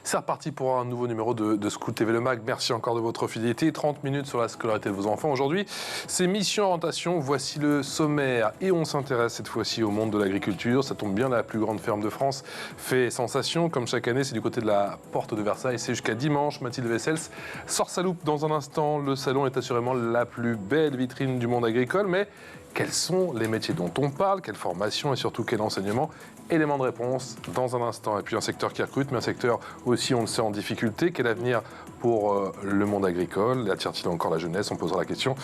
C'est reparti pour un nouveau numéro de Scout TV Le Mag. Merci encore de votre fidélité. 30 minutes sur la scolarité de vos enfants. Aujourd'hui, c'est Mission Orientation. Voici le sommaire. Et on s'intéresse cette fois-ci au monde de l'agriculture. Ça tombe bien, la plus grande ferme de France fait sensation. Comme chaque année, c'est du côté de la porte de Versailles. C'est jusqu'à dimanche. Mathilde Wessels sort sa loupe dans un instant. Le salon est assurément la plus belle vitrine du monde agricole. Mais quels sont les métiers dont on parle? Quelle formation et surtout quel enseignement? Élément de réponse dans un instant. Et puis un secteur qui recrute, mais un secteur aussi, on le sait, en difficulté. Quel avenir pour le monde agricole? Attire-t-il encore la jeunesse? On posera la question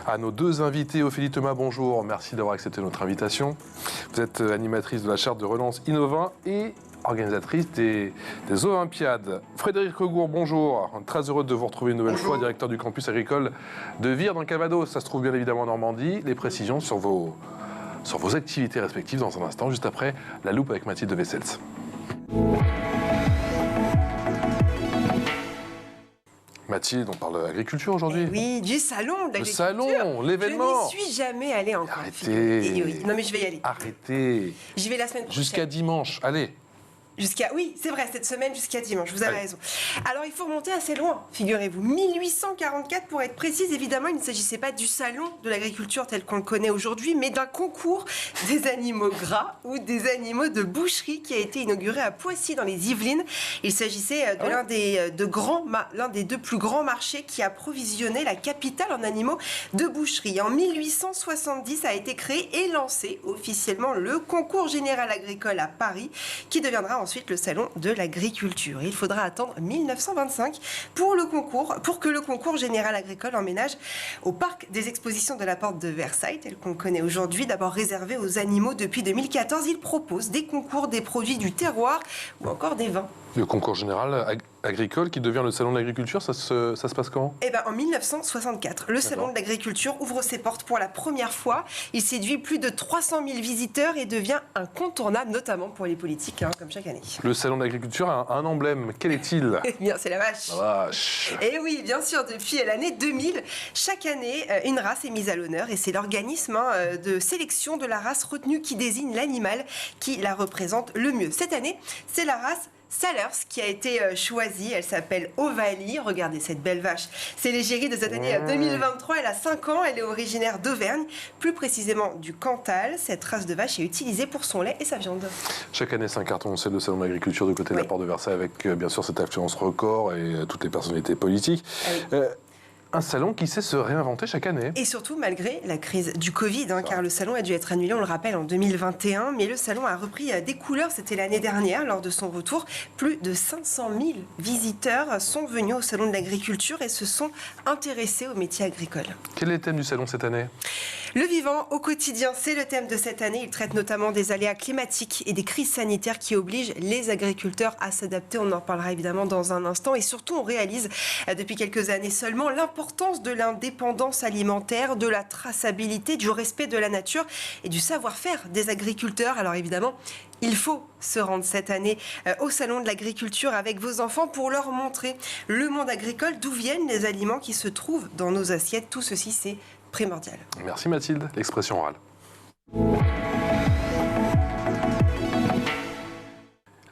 à nos deux invités. Ophélie Thomas, bonjour. Merci d'avoir accepté notre invitation. Vous êtes animatrice de la charte de relance Innovin et organisatrice des Olympiades. Frédéric Regour, bonjour. Très heureux de vous retrouver une nouvelle fois, directeur du campus agricole de Vire dans le Calvados. Ça se trouve bien évidemment en Normandie. Les précisions sur vos activités respectives dans un instant, juste après la loupe avec Mathilde Wessels. Mathilde, on parle d'agriculture aujourd'hui. Oui, du salon d'agriculture. Le salon, l'événement. Je n'y suis jamais allée encore. Arrêtez. Oui. Non mais je vais y aller. Arrêtez. J'y vais la semaine prochaine. Jusqu'à dimanche, allez. Oui, c'est vrai, cette semaine jusqu'à dimanche, vous avez raison. Alors, il faut remonter assez loin, figurez-vous. 1844, pour être précise, évidemment, il ne s'agissait pas du salon de l'agriculture tel qu'on le connaît aujourd'hui, mais d'un concours des animaux gras ou des animaux de boucherie qui a été inauguré à Poissy, dans les Yvelines. Il s'agissait de l'un des deux plus grands marchés qui approvisionnait la capitale en animaux de boucherie. En 1870 a été créé et lancé officiellement le concours général agricole à Paris, qui deviendra ensuite le salon de l'agriculture. Il faudra attendre 1925 pour que le concours général agricole emménage au parc des expositions de la porte de Versailles, tel qu'on le connaît aujourd'hui, d'abord réservé aux animaux depuis 2014. Il propose des concours, des produits du terroir ou encore des vins. Le concours général agricole qui devient le salon de l'agriculture, ça se passe quand? Eh bien, en 1964, le salon de l'agriculture ouvre ses portes pour la première fois. Il séduit plus de 300 000 visiteurs et devient incontournable, notamment pour les politiques, comme chaque année. Le salon de l'agriculture a un emblème. Quel est-il? Eh bien, c'est la vache. La vache. Et oui, bien sûr, depuis l'année 2000, chaque année, une race est mise à l'honneur et c'est l'organisme de sélection de la race retenue qui désigne l'animal qui la représente le mieux. Cette année, c'est la race Salers qui a été choisie. Elle s'appelle Ovalie. Regardez cette belle vache. C'est l'égérie de cette année 2023. Elle a 5 ans. Elle est originaire d'Auvergne, plus précisément du Cantal. Cette race de vache est utilisée pour son lait et sa viande. Chaque année, c'est un carton, on sait, le salon de l'agriculture du côté de la porte de Versailles, avec bien sûr cette affluence record et toutes les personnalités politiques. Un salon qui sait se réinventer chaque année. Et surtout malgré la crise du Covid, car le salon a dû être annulé, on le rappelle, en 2021. Mais le salon a repris des couleurs, c'était l'année dernière, lors de son retour. Plus de 500 000 visiteurs sont venus au salon de l'agriculture et se sont intéressés aux métiers agricoles. Quel est le thème du salon cette année? Le vivant au quotidien, c'est le thème de cette année. Il traite notamment des aléas climatiques et des crises sanitaires qui obligent les agriculteurs à s'adapter. On en reparlera évidemment dans un instant. Et surtout, on réalise depuis quelques années seulement l'importance de l'indépendance alimentaire, de la traçabilité, du respect de la nature et du savoir-faire des agriculteurs. Alors évidemment, il faut se rendre cette année au salon de l'agriculture avec vos enfants pour leur montrer le monde agricole, d'où viennent les aliments qui se trouvent dans nos assiettes. Tout ceci, c'est primordial. Merci Mathilde. L'expression orale.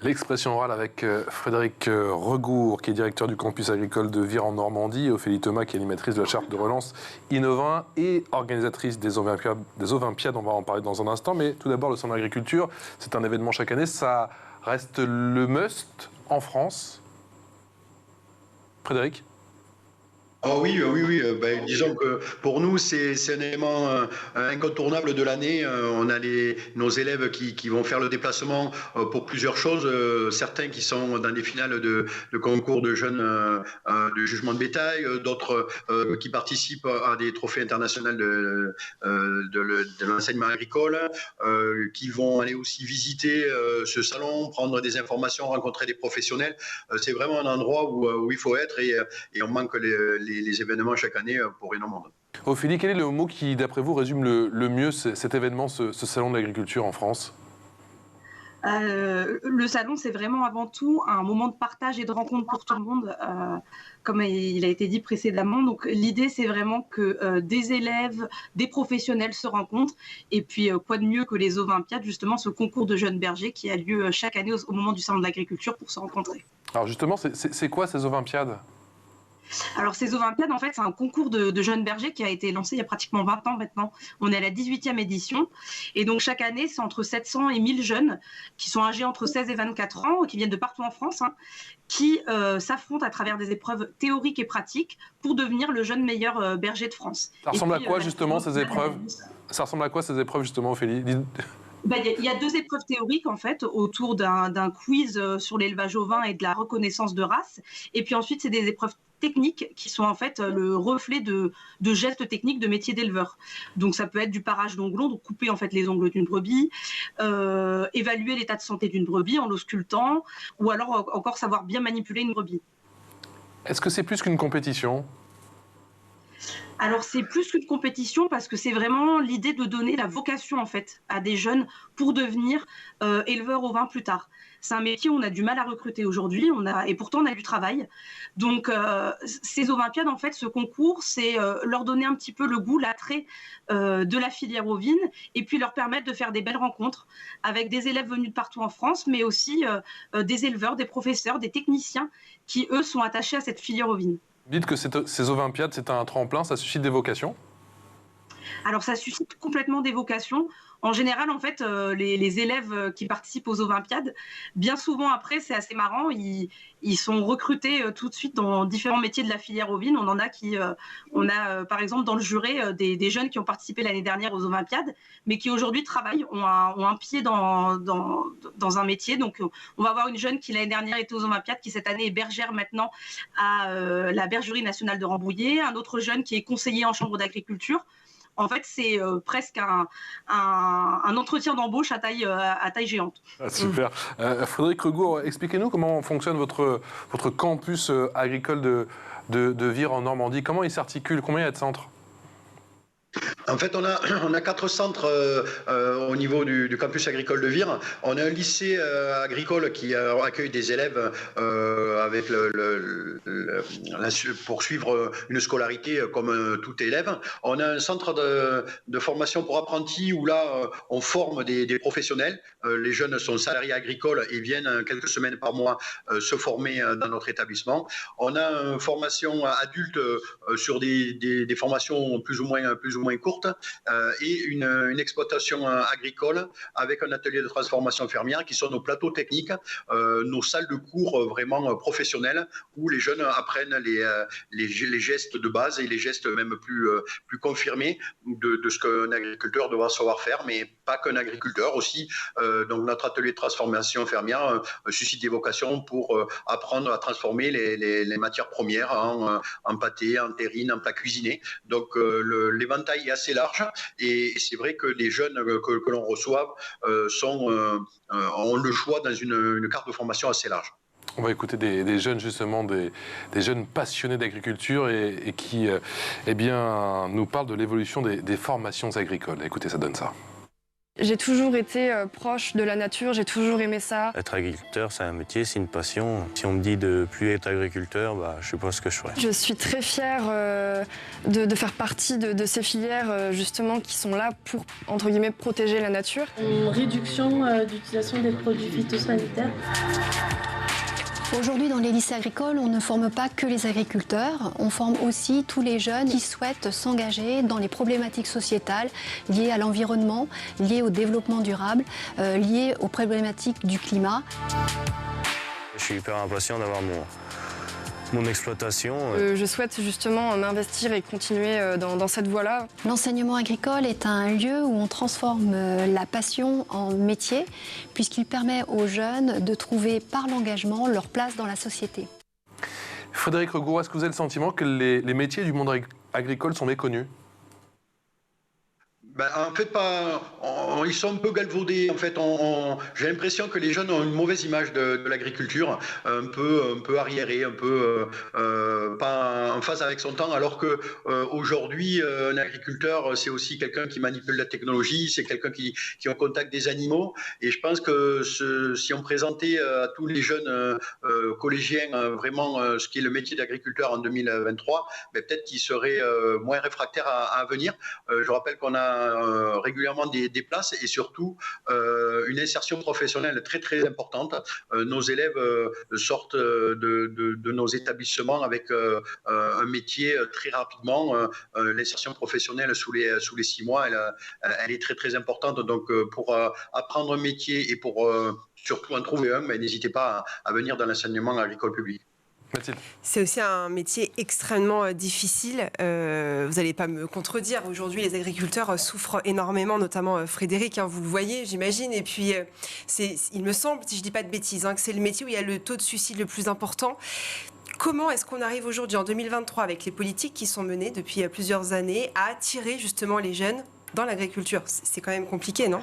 L'expression orale avec Frédéric Regour, qui est directeur du campus agricole de Vire en Normandie, et Ophélie Thomas, qui est animatrice de la charte de relance Innovin et organisatrice des Olympiades. On va en parler dans un instant. Mais tout d'abord, le salon de l'agriculture, c'est un événement chaque année. Ça reste le must en France. Frédéric ? Oh oui. Disons que pour nous, c'est un élément incontournable de l'année. On a nos élèves qui vont faire le déplacement pour plusieurs choses. Certains qui sont dans des finales de concours de jeunes de jugement de bétail, d'autres qui participent à des trophées internationaux de l'enseignement agricole, qui vont aller aussi visiter ce salon, prendre des informations, rencontrer des professionnels. C'est vraiment un endroit où il faut être et on manque les événements chaque année pour énormément. Ophélie, quel est le mot qui, d'après vous, résume le mieux cet événement, ce salon de l'agriculture en France? Le salon, c'est vraiment avant tout un moment de partage et de rencontre pour tout le monde, comme il a été dit précédemment. Donc l'idée, c'est vraiment que des élèves, des professionnels se rencontrent. Et puis, quoi de mieux que les Ovimpiades, justement, ce concours de jeunes bergers qui a lieu chaque année au moment du salon de l'agriculture pour se rencontrer. Alors justement, c'est quoi ces Ovimpiades ? Alors, ces Ovimpiades, en fait, c'est un concours de jeunes bergers qui a été lancé il y a pratiquement 20 ans maintenant. On est à la 18e édition. Et donc, chaque année, c'est entre 700 et 1000 jeunes qui sont âgés entre 16 et 24 ans, qui viennent de partout en France, qui s'affrontent à travers des épreuves théoriques et pratiques pour devenir le jeune meilleur berger de France. Ça ressemble à quoi, justement, ces épreuves ? Ça ressemble à quoi, ces épreuves, justement, Ophélie ? Il y a 2 épreuves théoriques, en fait, autour d'un quiz sur l'élevage ovin et de la reconnaissance de race. Et puis ensuite, c'est des épreuves techniques qui sont en fait le reflet de gestes techniques de métier d'éleveur. Donc ça peut être du parage d'onglons, donc couper en fait les ongles d'une brebis, évaluer l'état de santé d'une brebis en l'auscultant, ou alors encore savoir bien manipuler une brebis. Est-ce que c'est plus qu'une compétition ? Alors c'est plus qu'une compétition parce que c'est vraiment l'idée de donner la vocation en fait à des jeunes pour devenir éleveurs ovins plus tard. C'est un métier où on a du mal à recruter aujourd'hui, et pourtant on a du travail. Donc ces Ovimpiades, en fait, ce concours, c'est leur donner un petit peu le goût, l'attrait de la filière ovine, et puis leur permettre de faire des belles rencontres avec des élèves venus de partout en France, mais aussi des éleveurs, des professeurs, des techniciens qui, eux, sont attachés à cette filière ovine. Vous dites que ces Ovimpiades, c'est un tremplin, ça suscite des vocations ? Alors, ça suscite complètement des vocations. En général, en fait, les élèves qui participent aux Ovimpiades, bien souvent après, c'est assez marrant, ils sont recrutés tout de suite dans différents métiers de la filière ovine. On en a par exemple, dans le jury, des jeunes qui ont participé l'année dernière aux Ovimpiades, mais qui aujourd'hui travaillent, ont un pied dans un métier. Donc, on va avoir une jeune qui l'année dernière était aux Ovimpiades, qui cette année est bergère maintenant à la Bergerie nationale de Rambouillet. Un autre jeune qui est conseiller en chambre d'agriculture. En fait, c'est presque un entretien d'embauche à taille géante. Ah, super. Frédéric Regour, expliquez-nous comment fonctionne votre campus agricole de Vire en Normandie. Comment il s'articule ? Combien il y a de centres ? En fait, on a 4 centres au niveau du campus agricole de Vire. On a un lycée agricole qui accueille des élèves avec pour suivre une scolarité comme tout élève. On a un centre de formation pour apprentis où là, on forme des professionnels. Les jeunes sont salariés agricoles et viennent quelques semaines par mois se former dans notre établissement. On a une formation adulte sur des formations plus ou moins courtes et une exploitation agricole avec un atelier de transformation fermière qui sont nos plateaux techniques, nos salles de cours vraiment professionnelles où les jeunes apprennent les gestes de base et les gestes même plus confirmés de ce qu'un agriculteur doit savoir faire, mais pas qu'un agriculteur aussi. Donc notre atelier de transformation fermière suscite des vocations pour apprendre à transformer les matières premières en pâté, en terrine, en plats cuisinés. Donc l'éventail est assez large et c'est vrai que les jeunes que l'on reçoit ont le choix dans une carte de formation assez large. On va écouter des jeunes, justement, des jeunes passionnés d'agriculture et qui nous parlent de l'évolution des formations agricoles. Écoutez, ça donne ça. J'ai toujours été proche de la nature, j'ai toujours aimé ça. Être agriculteur, c'est un métier, c'est une passion. Si on me dit de plus être agriculteur, je sais pas ce que je ferais. Je suis très fière de faire partie de ces filières justement qui sont là pour, entre guillemets, protéger la nature. Une réduction d'utilisation des produits phytosanitaires. Aujourd'hui, dans les lycées agricoles, on ne forme pas que les agriculteurs, on forme aussi tous les jeunes qui souhaitent s'engager dans les problématiques sociétales liées à l'environnement, liées au développement durable, liées aux problématiques du climat. Je suis hyper impatient d'avoir mon exploitation. Je souhaite justement m'investir et continuer dans cette voie-là. L'enseignement agricole est un lieu où on transforme la passion en métier, puisqu'il permet aux jeunes de trouver par l'engagement leur place dans la société. Frédéric Regour, est-ce que vous avez le sentiment que les métiers du monde agricole sont méconnus ? En fait, ils sont un peu galvaudés. En fait, j'ai l'impression que les jeunes ont une mauvaise image de l'agriculture, un peu arriérée, un peu pas en phase avec son temps. Alors que aujourd'hui, un agriculteur, c'est aussi quelqu'un qui manipule la technologie, c'est quelqu'un qui est en contact des animaux. Et je pense que si on présentait à tous les jeunes collégiens vraiment ce qu'est le métier d'agriculteur en 2023, peut-être qu'ils seraient moins réfractaires à venir. Je rappelle qu'on a régulièrement des places et surtout une insertion professionnelle très très importante. Nos élèves sortent de nos établissements avec un métier très rapidement. L'insertion professionnelle sous les 6 mois, elle est très très importante. Donc pour apprendre un métier et pour surtout en trouver un, n'hésitez pas à venir dans l'enseignement agricole public. Mathilde. C'est aussi un métier extrêmement difficile. Vous n'allez pas me contredire. Aujourd'hui, les agriculteurs souffrent énormément, notamment Frédéric, vous le voyez, j'imagine. Et puis, il me semble, si je ne dis pas de bêtises, que c'est le métier où il y a le taux de suicide le plus important. Comment est-ce qu'on arrive aujourd'hui, en 2023, avec les politiques qui sont menées depuis plusieurs années, à attirer justement les jeunes dans l'agriculture? C'est quand même compliqué, non ?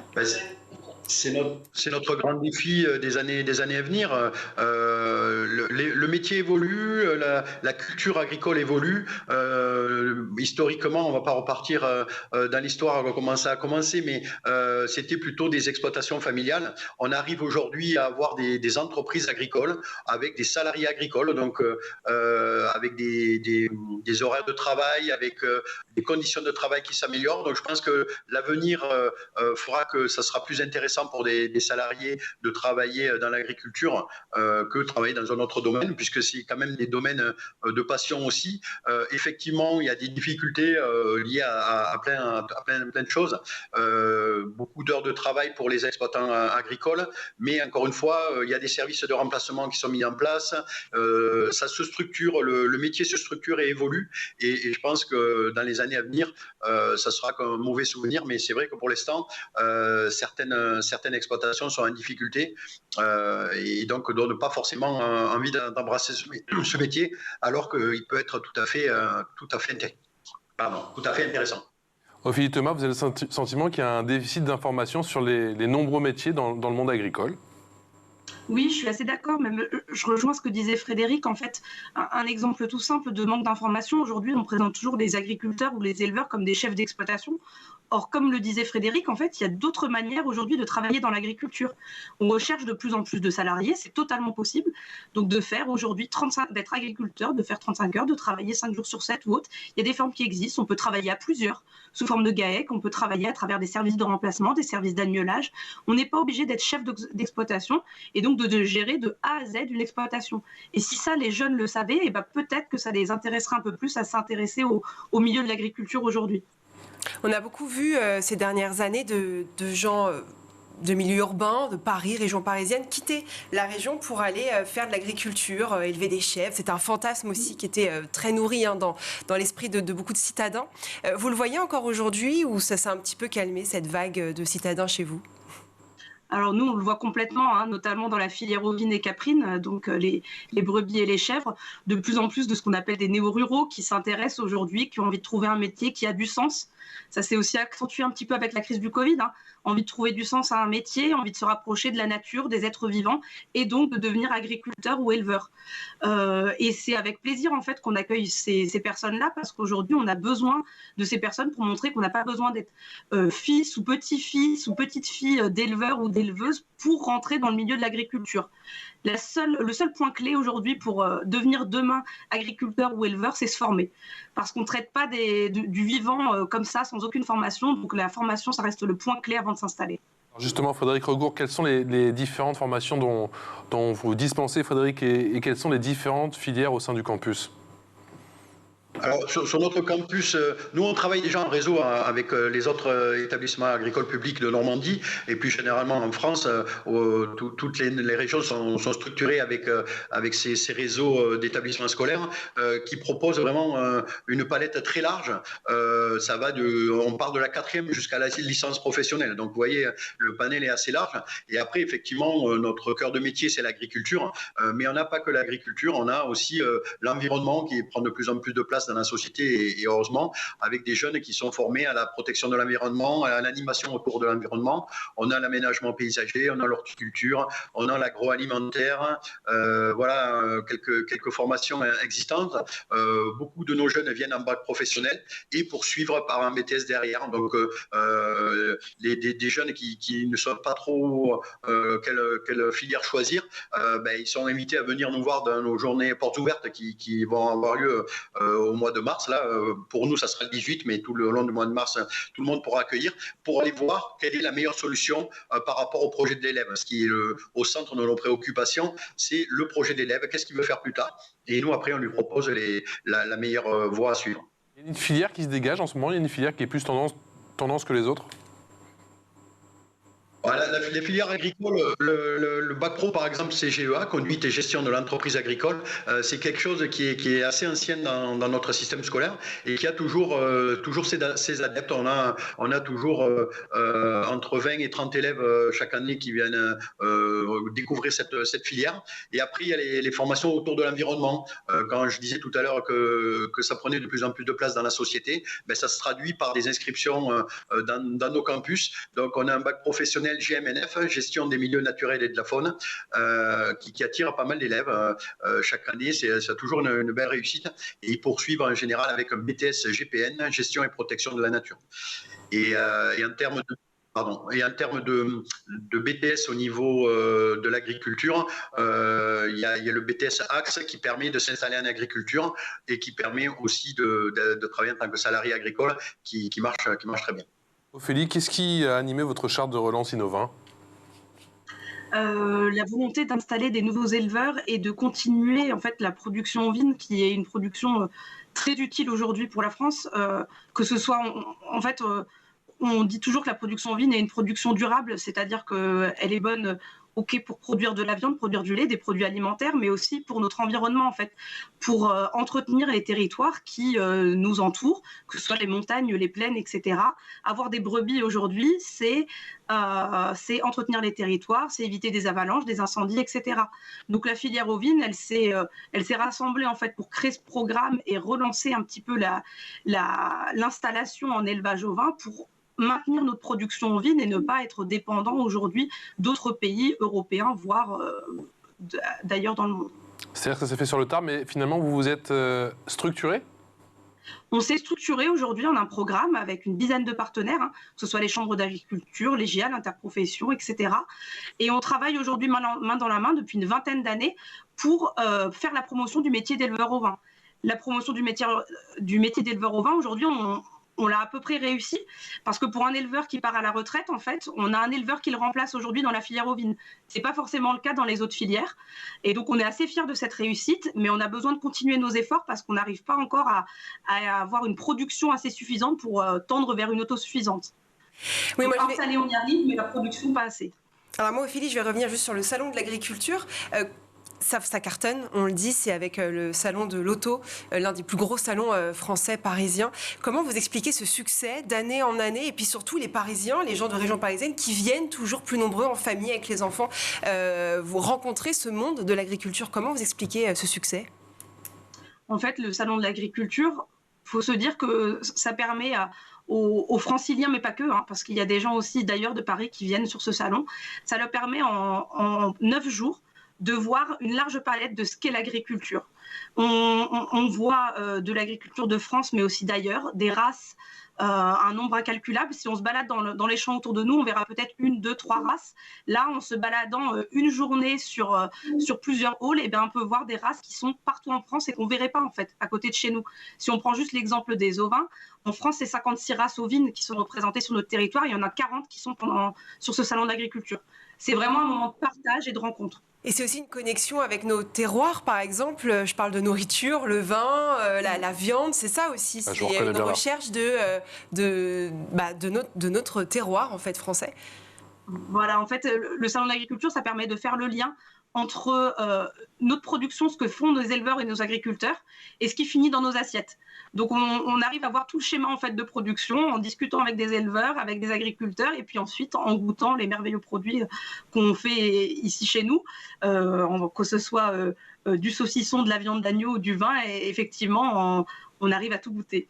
C'est notre grand défi des années à venir. Le métier évolue, la culture agricole évolue. Historiquement, on ne va pas repartir dans l'histoire comment ça a commencé, mais c'était plutôt des exploitations familiales. On arrive aujourd'hui à avoir des entreprises agricoles avec des salariés agricoles, donc avec des horaires de travail, avec des conditions de travail qui s'améliorent. Donc je pense que l'avenir fera que ça sera plus intéressant pour des salariés de travailler dans l'agriculture que travailler dans un autre domaine, puisque c'est quand même des domaines de passion aussi. Effectivement, il y a des difficultés liées à plein de choses. Beaucoup d'heures de travail pour les exploitants agricoles, mais encore une fois, il y a des services de remplacement qui sont mis en place. Ça se structure, le métier se structure et évolue. Et je pense que dans les années à venir, ça sera qu'un mauvais souvenir, mais c'est vrai que pour l'instant, certaines exploitations sont en difficulté et donc ne donnent pas forcément envie d'embrasser ce métier, alors qu'il peut être tout à fait intéressant. Ophélie Thomas, vous avez le sentiment qu'il y a un déficit d'information sur les nombreux métiers dans le monde agricole ? Oui, je suis assez d'accord. Même, je rejoins ce que disait Frédéric. En fait, un exemple tout simple de manque d'information. Aujourd'hui, on présente toujours les agriculteurs ou les éleveurs comme des chefs d'exploitation. Or, comme le disait Frédéric, en fait, il y a d'autres manières aujourd'hui de travailler dans l'agriculture. On recherche de plus en plus de salariés, c'est totalement possible. Donc, de faire aujourd'hui d'être agriculteur, de faire 35 heures, de travailler 5 jours sur 7 ou autre. Il y a des formes qui existent. On peut travailler à plusieurs, sous forme de GAEC. On peut travailler à travers des services de remplacement, des services d'agnelage. On n'est pas obligé d'être chef d'exploitation et donc de gérer de A à Z une exploitation. Et si ça, les jeunes le savaient, peut-être que ça les intéresserait un peu plus à s'intéresser au milieu de l'agriculture aujourd'hui. On a beaucoup vu ces dernières années de gens de milieu urbain, de Paris, région parisienne, quitter la région pour aller faire de l'agriculture, élever des chèvres. C'est un fantasme aussi qui était très nourri dans l'esprit de beaucoup de citadins. Vous le voyez encore aujourd'hui ou ça s'est un petit peu calmé, cette vague de citadins chez vous ? Alors nous, on le voit complètement, notamment dans la filière ovine et caprine, donc les brebis et les chèvres, de plus en plus de ce qu'on appelle des néo-ruraux qui s'intéressent aujourd'hui, qui ont envie de trouver un métier qui a du sens. Ça s'est aussi accentué un petit peu avec la crise du Covid. Envie de trouver du sens à un métier, envie de se rapprocher de la nature, des êtres vivants, et donc de devenir agriculteur ou éleveur. Et c'est avec plaisir en fait qu'on accueille ces personnes-là, parce qu'aujourd'hui on a besoin de ces personnes pour montrer qu'on n'a pas besoin d'être fils ou petit-fils ou petite-fille d'éleveurs ou d'éleveuses pour rentrer dans le milieu de l'agriculture. Le seul point clé aujourd'hui pour devenir demain agriculteur ou éleveur, c'est se former. Parce qu'on ne traite pas du vivant comme ça, sans aucune formation. Donc la formation, ça reste le point clé avant de s'installer. Justement, Frédéric Regour, quelles sont les différentes formations dont vous dispensez, Frédéric, et quelles sont les différentes filières au sein du campus ? Alors, sur notre campus, nous, on travaille déjà en réseau avec les autres établissements agricoles publics de Normandie. Et puis, généralement, en France, toutes les régions sont structurées avec ces réseaux d'établissements scolaires qui proposent vraiment une palette très large. Ça va on part de la 4e jusqu'à la licence professionnelle. Donc, vous voyez, le panel est assez large. Et après, effectivement, notre cœur de métier, c'est l'agriculture. Mais on n'a pas que l'agriculture, on a aussi l'environnement qui prend de plus en plus de place dans la société, et heureusement, avec des jeunes qui sont formés à la protection de l'environnement, à l'animation autour de l'environnement. On a l'aménagement paysager, on a l'horticulture, on a l'agroalimentaire, quelques formations existantes. Beaucoup de nos jeunes viennent en bac professionnel et poursuivre par un BTS derrière. Donc, des jeunes qui ne savent pas trop quelle filière choisir, ils sont invités à venir nous voir dans nos journées portes ouvertes qui vont avoir lieu au mois de mars. Là, pour nous, ça sera le 18, mais tout le long du mois de mars, tout le monde pourra accueillir pour aller voir quelle est la meilleure solution par rapport au projet de l'élève. Ce qui est au centre de nos préoccupations, c'est le projet d'élève, qu'est-ce qu'il veut faire plus tard. Et nous, après, on lui propose la meilleure voie à suivre. Il y a une filière qui se dégage en ce moment, il y a une filière qui est plus tendance que les autres? Voilà, les filières agricoles, le bac pro par exemple CGEA, conduite et gestion de l'entreprise agricole, c'est quelque chose qui est assez ancien dans notre système scolaire et qui a toujours ses adeptes. On a toujours entre 20 et 30 élèves chaque année qui viennent découvrir cette filière. Et après, il y a les formations autour de l'environnement. Quand je disais tout à l'heure que ça prenait de plus en plus de place dans la société, ça se traduit par des inscriptions dans nos campus. Donc, on a un bac professionnel GMNF, gestion des milieux naturels et de la faune, qui attire pas mal d'élèves chaque année. C'est toujours une belle réussite. Et ils poursuivent en général avec un BTS GPN, gestion et protection de la nature. Et en termes de BTS au niveau de l'agriculture, il y a le BTS Axe qui permet de s'installer en agriculture et qui permet aussi de travailler en tant que salarié agricole qui marche très bien. Ophélie, qu'est-ce qui a animé votre charte de relance Innovin ? La volonté d'installer des nouveaux éleveurs et de continuer en fait la production ovine, qui est une production très utile aujourd'hui pour la France, que ce soit on dit toujours que la production ovine est une production durable, c'est-à-dire qu'elle est bonne pour produire de la viande, produire du lait, des produits alimentaires, mais aussi pour notre environnement, en fait, pour entretenir les territoires qui nous entourent, que ce soit les montagnes, les plaines, etc. Avoir des brebis aujourd'hui, c'est entretenir les territoires, c'est éviter des avalanches, des incendies, etc. Donc la filière ovine, elle s'est rassemblée en fait pour créer ce programme et relancer un petit peu l'installation en élevage ovin pour maintenir notre production ovine et ne pas être dépendant aujourd'hui d'autres pays européens, voire d'ailleurs dans le monde. C'est-à-dire que ça s'est fait sur le tard, mais finalement vous vous êtes structuré ? On s'est structuré aujourd'hui en un programme avec une dizaine de partenaires, que ce soit les chambres d'agriculture, les GIA, l'interprofession, etc. Et on travaille aujourd'hui main dans la main depuis une vingtaine d'années pour faire la promotion du métier d'éleveur ovin. La promotion du métier d'éleveur ovin, aujourd'hui, on l'a à peu près réussi, parce que pour un éleveur qui part à la retraite, en fait, on a un éleveur qui le remplace aujourd'hui dans la filière ovine. Ce n'est pas forcément le cas dans les autres filières. Et donc, on est assez fiers de cette réussite, mais on a besoin de continuer nos efforts parce qu'on n'arrive pas encore à avoir une production assez suffisante pour tendre vers une autosuffisance. Oui, moi, installé, on y arrive, mais la production, pas assez. Alors moi, Ophélie, je vais revenir juste sur le salon de l'agriculture. Ça cartonne, on le dit, c'est avec le salon de l'auto, l'un des plus gros salons français parisiens. Comment vous expliquez ce succès d'année en année, et puis surtout les Parisiens, les gens de région parisienne qui viennent toujours plus nombreux en famille avec les enfants, vous rencontrez ce monde de l'agriculture. Comment vous expliquez ce succès ? En fait, le salon de l'agriculture, il faut se dire que ça permet aux franciliens, mais pas que, parce qu'il y a des gens aussi d'ailleurs de Paris qui viennent sur ce salon, ça leur permet en 9 jours de voir une large palette de ce qu'est l'agriculture. On voit de l'agriculture de France, mais aussi d'ailleurs, des races, un nombre incalculable. Si on se balade dans les champs autour de nous, on verra peut-être 1, 2, 3 races. Là, en se baladant une journée sur plusieurs halls, on peut voir des races qui sont partout en France et qu'on ne verrait pas en fait à côté de chez nous. Si on prend juste l'exemple des ovins, en France, c'est 56 races ovines qui sont représentées sur notre territoire. Il y en a 40 qui sont sur ce salon d'agriculture. C'est vraiment un moment de partage et de rencontre. Et c'est aussi une connexion avec nos terroirs, par exemple. Je parle de nourriture, le vin, la viande, c'est ça aussi. C'est une recherche de notre terroir, en fait, français. Voilà, en fait, le salon d'agriculture, ça permet de faire le lien entre notre production, ce que font nos éleveurs et nos agriculteurs, et ce qui finit dans nos assiettes. Donc, on arrive à voir tout le schéma en fait, de production en discutant avec des éleveurs, avec des agriculteurs, et puis ensuite en goûtant les merveilleux produits qu'on fait ici chez nous, que ce soit du saucisson, de la viande d'agneau ou du vin. Et effectivement, on arrive à tout goûter.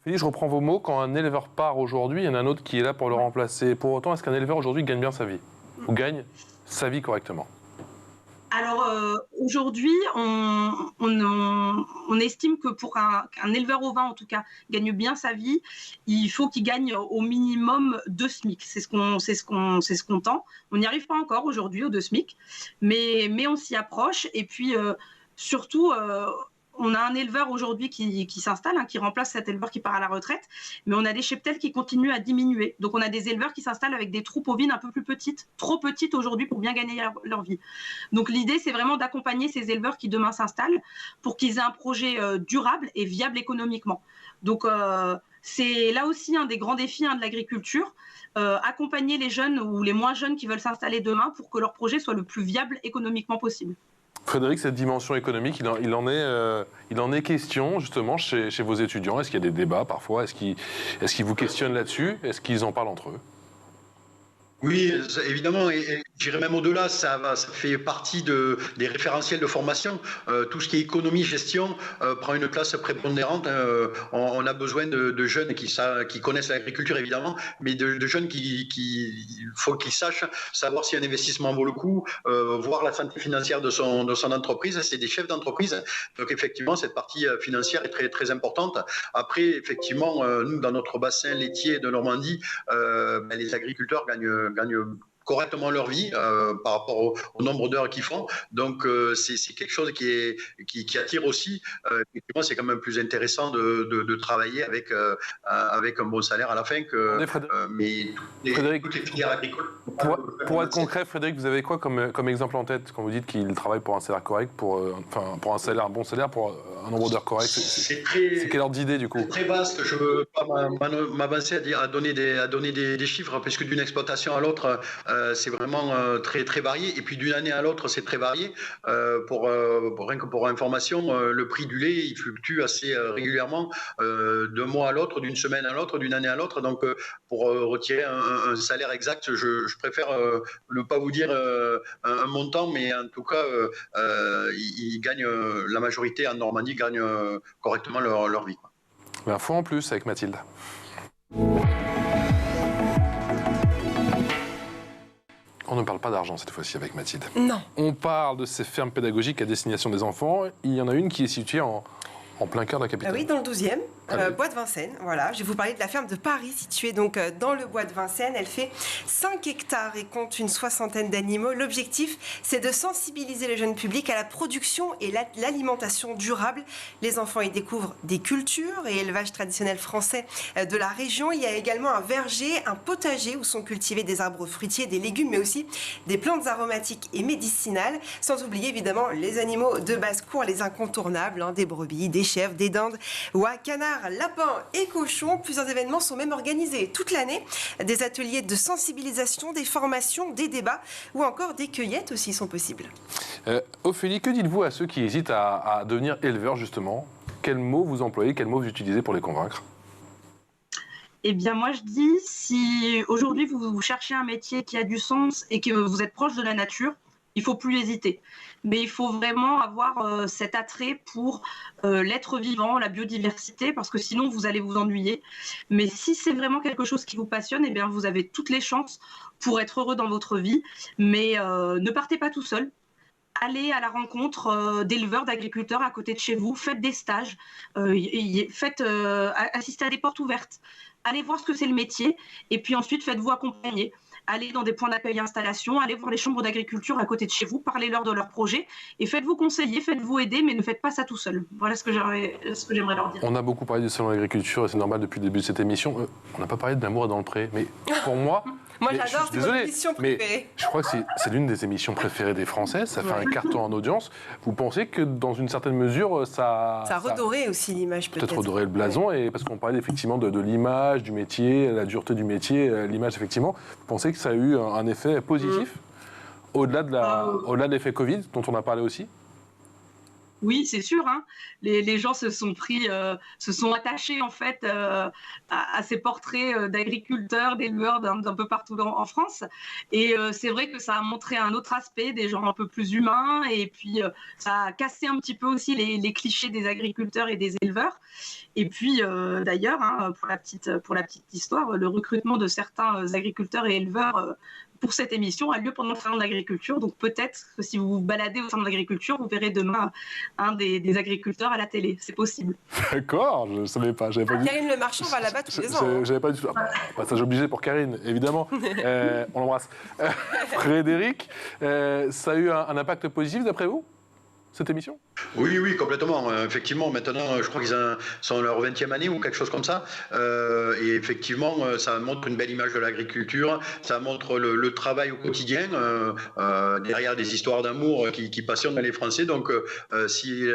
Félix, je reprends vos mots. Quand un éleveur part aujourd'hui, il y en a un autre qui est là pour le remplacer. Pour autant, est-ce qu'un éleveur aujourd'hui gagne bien sa vie ou gagne sa vie correctement? Alors aujourd'hui, on estime que pour qu'un éleveur ovin, en tout cas, gagne bien sa vie, il faut qu'il gagne au minimum 2 SMIC. C'est ce qu'on tend. On n'y arrive pas encore aujourd'hui aux 2 SMIC, mais on s'y approche. Et puis surtout, on a un éleveur aujourd'hui qui s'installe, qui remplace cet éleveur qui part à la retraite, mais on a des cheptels qui continuent à diminuer. Donc on a des éleveurs qui s'installent avec des troupes ovines un peu plus petites, trop petites aujourd'hui pour bien gagner leur vie. Donc l'idée, c'est vraiment d'accompagner ces éleveurs qui demain s'installent pour qu'ils aient un projet durable et viable économiquement. Donc c'est là aussi un des grands défis de l'agriculture, accompagner les jeunes ou les moins jeunes qui veulent s'installer demain pour que leur projet soit le plus viable économiquement possible. Frédéric, cette dimension économique, il en est question justement chez vos étudiants. Est-ce qu'il y a des débats parfois? Est-ce qu'ils vous questionnent là-dessus? Est-ce qu'ils en parlent entre eux? Oui, évidemment, et j'irais même au-delà, ça fait partie des référentiels de formation. Tout ce qui est économie, gestion, prend une place prépondérante. On a besoin de jeunes qui connaissent l'agriculture, évidemment, mais de jeunes faut qu'ils sachent savoir si un investissement vaut le coup, voir la santé financière de son entreprise. C'est des chefs d'entreprise. Donc, effectivement, cette partie financière est très, très importante. Après, effectivement, nous, dans notre bassin laitier de Normandie, les agriculteurs gagnent correctement leur vie par rapport au nombre d'heures qu'ils font. Donc, c'est quelque chose qui attire aussi. Effectivement, c'est quand même plus intéressant de travailler avec un bon salaire à la fin que Frédéric, toutes les filières agricoles. Pour être concret, Frédéric, vous avez quoi comme exemple en tête quand vous dites qu'il travaille pour un salaire correct, pour un bon salaire, pour un nombre d'heures correct? C'est quel ordre d'idée, du coup? C'est très vaste. Je ne veux pas m'avancer à donner des chiffres, parce que d'une exploitation à l'autre, c'est vraiment très, très varié. Et puis d'une année à l'autre, c'est très varié. Rien que pour information, le prix du lait, il fluctue assez régulièrement d'un mois à l'autre, d'une semaine à l'autre, d'une année à l'autre. Donc, pour retirer un salaire exact, je préfère ne pas vous dire un montant, mais en tout cas, ils gagnent, la majorité en Normandie gagnent correctement leur vie. Info en plus avec Mathilde. On ne parle pas d'argent cette fois-ci avec Mathilde. Non. On parle de ces fermes pédagogiques à destination des enfants. Il y en a une qui est située en plein cœur de la capitale. Oui, dans le 12e, Bois de Vincennes. Voilà, je vais vous parler de la ferme de Paris, située donc dans le Bois de Vincennes. Elle fait 5 hectares et compte une 60aine d'animaux. L'objectif, c'est de sensibiliser le jeune public à la production et l'alimentation durable. Les enfants y découvrent des cultures et élevages traditionnels français de la région. Il y a également un verger, un potager où sont cultivés des arbres fruitiers, des légumes, mais aussi des plantes aromatiques et médicinales. Sans oublier évidemment les animaux de basse-cour, les incontournables, des brebis, des chèvres, des dindes, oies, canards, lapins et cochons. Plusieurs événements sont même organisés toute l'année. Des ateliers de sensibilisation, des formations, des débats ou encore des cueillettes aussi sont possibles. Ophélie, que dites-vous à ceux qui hésitent à devenir éleveurs justement? Quels mots vous employez, quels mots vous utilisez pour les convaincre? Eh bien, moi, je dis, si aujourd'hui vous cherchez un métier qui a du sens et que vous êtes proche de la nature, il ne faut plus hésiter. Mais il faut vraiment avoir cet attrait pour l'être vivant, la biodiversité, parce que sinon vous allez vous ennuyer. Mais si c'est vraiment quelque chose qui vous passionne, eh bien, vous avez toutes les chances pour être heureux dans votre vie. Mais ne partez pas tout seul. Allez à la rencontre d'éleveurs, d'agriculteurs à côté de chez vous. Faites des stages, assistez à des portes ouvertes. Allez voir ce que c'est le métier et puis ensuite faites-vous accompagner. Allez dans des points d'accueil et installation, allez voir les chambres d'agriculture à côté de chez vous, parlez-leur de leur projet et faites-vous conseiller, faites-vous aider, mais ne faites pas ça tout seul. Voilà ce que j'aimerais leur dire. On a beaucoup parlé du salon de l'agriculture et c'est normal depuis le début de cette émission. On n'a pas parlé de l'amour dans le pré, mais pour moi... Moi j'adore, c'est mon émission préférée. Mais je crois que c'est l'une des émissions préférées des Français, ça fait un carton en audience. Vous pensez que dans une certaine mesure, ça a redoré aussi l'image peut-être. Peut-être redoré le blason, et parce qu'on parlait effectivement de l'image, du métier, la dureté du métier, l'image effectivement. Vous pensez que ça a eu un effet positif au-delà de l'effet Covid dont on a parlé aussi? Oui, c'est sûr. Hein. Les gens se sont attachés en fait à ces portraits d'agriculteurs, d'éleveurs d'un peu partout en France. Et c'est vrai que ça a montré un autre aspect, des gens un peu plus humains. Et puis ça a cassé un petit peu aussi les clichés des agriculteurs et des éleveurs. Et puis d'ailleurs, hein, pour la petite histoire, le recrutement de certains agriculteurs et éleveurs pour cette émission a lieu pendant le salon de l'agriculture. Donc peut-être que si vous vous baladez au salon de l'agriculture, vous verrez demain un des agriculteurs à la télé. C'est possible. D'accord, je ne savais pas. Karine Le Marchand va là-bas tous les ans. J'avais pas du tout. Passage obligé pour Karine, évidemment. On l'embrasse. Frédéric, ça a eu un impact positif d'après vous, cette émission ? Oui, complètement. Effectivement, maintenant, je crois qu'ils sont à leur 20e année ou quelque chose comme ça. Et effectivement, ça montre une belle image de l'agriculture. Ça montre le travail au quotidien, derrière des histoires d'amour qui passionnent les Français. Donc, si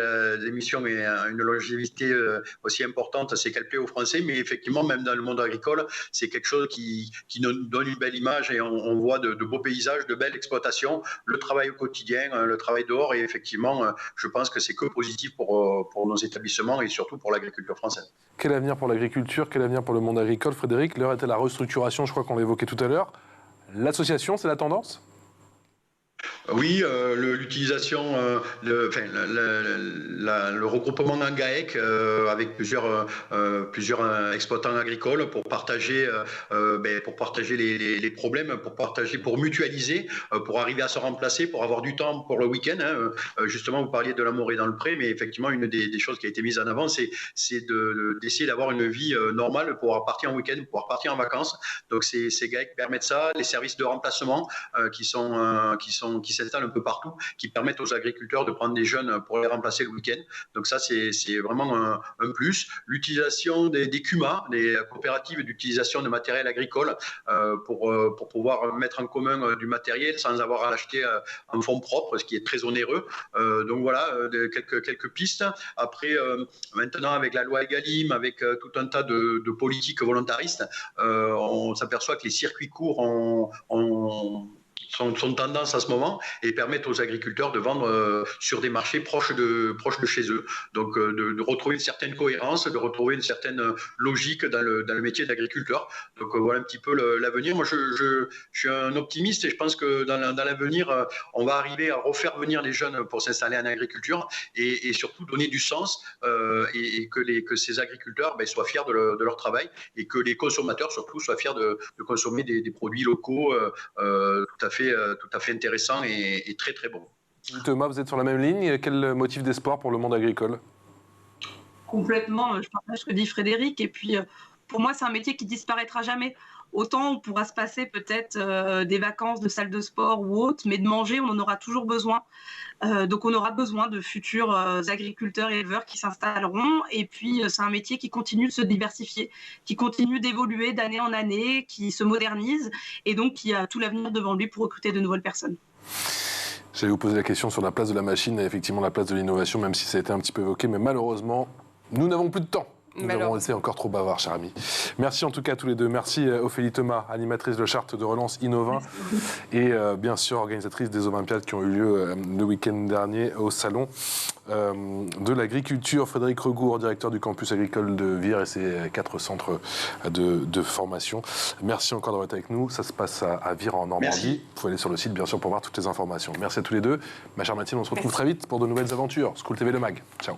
l'émission a une longévité aussi importante, c'est qu'elle plaît aux Français. Mais effectivement, même dans le monde agricole, c'est quelque chose qui nous donne une belle image et on voit de beaux paysages, de belles exploitations, le travail au quotidien, le travail dehors. Et effectivement, je pense que c'est que positif pour nos établissements et surtout pour l'agriculture française. Quel avenir pour l'agriculture, quel avenir pour le monde agricole, Frédéric? L'heure était la restructuration, je crois qu'on l'évoquait tout à l'heure. L'association, c'est la tendance? Oui, l'utilisation, le regroupement en GAEC avec plusieurs exploitants agricoles pour partager les problèmes, pour mutualiser, pour arriver à se remplacer, pour avoir du temps pour le week-end. Hein. Justement, vous parliez de l'amour et dans le pré, mais effectivement, une des choses qui a été mise en avant, c'est d'essayer d'avoir une vie normale, de pouvoir partir en week-end, de pouvoir partir en vacances. Donc, ces GAEC permettent ça. Les services de remplacement qui s'installent un peu partout, qui permettent aux agriculteurs de prendre des jeunes pour les remplacer le week-end. Donc ça, c'est vraiment un plus. L'utilisation des CUMA, des coopératives d'utilisation de matériel agricole, pour pouvoir mettre en commun du matériel sans avoir à l'acheter en fonds propres, ce qui est très onéreux. Donc voilà, quelques pistes. Après, maintenant, avec la loi Egalim, avec tout un tas de politiques volontaristes, on s'aperçoit que les circuits courts sont tendance à ce moment et permettent aux agriculteurs de vendre sur des marchés proches de chez eux. Donc de retrouver une certaine cohérence, de retrouver une certaine logique dans le métier d'agriculteur. Donc voilà un petit peu l'avenir. Moi, je suis un optimiste et je pense que dans l'avenir, on va arriver à refaire venir les jeunes pour s'installer en agriculture et surtout donner du sens et que ces agriculteurs soient fiers de leur travail et que les consommateurs surtout soient fiers de consommer des produits locaux tout à fait intéressant et très très bon. Thomas, vous êtes sur la même ligne. Quel motif d'espoir pour le monde agricole? Complètement, je partage ce que dit Frédéric. Et puis, pour moi, c'est un métier qui disparaîtra jamais. Autant on pourra se passer peut-être des vacances, de salles de sport ou autres, mais de manger, on en aura toujours besoin. Donc on aura besoin de futurs agriculteurs et éleveurs qui s'installeront. Et puis c'est un métier qui continue de se diversifier, qui continue d'évoluer d'année en année, qui se modernise et donc qui a tout l'avenir devant lui pour recruter de nouvelles personnes. J'allais vous poser la question sur la place de la machine et effectivement la place de l'innovation, même si ça a été un petit peu évoqué, mais malheureusement, nous n'avons plus de temps. Nous avons été encore trop bavards, cher ami. Merci en tout cas à tous les deux. Merci Ophélie Thomas, animatrice de charte de relance Innova et bien sûr organisatrice des Olympiades qui ont eu lieu le week-end dernier au salon de l'agriculture. Frédéric Regour, directeur du campus agricole de Vire et ses 4 centres de formation. Merci encore d'avoir été avec nous. Ça se passe à Vire en Normandie. Merci. Vous pouvez aller sur le site bien sûr pour voir toutes les informations. Merci à tous les deux. Ma chère Mathilde, on se retrouve très vite pour de nouvelles aventures. School TV Le Mag. Ciao.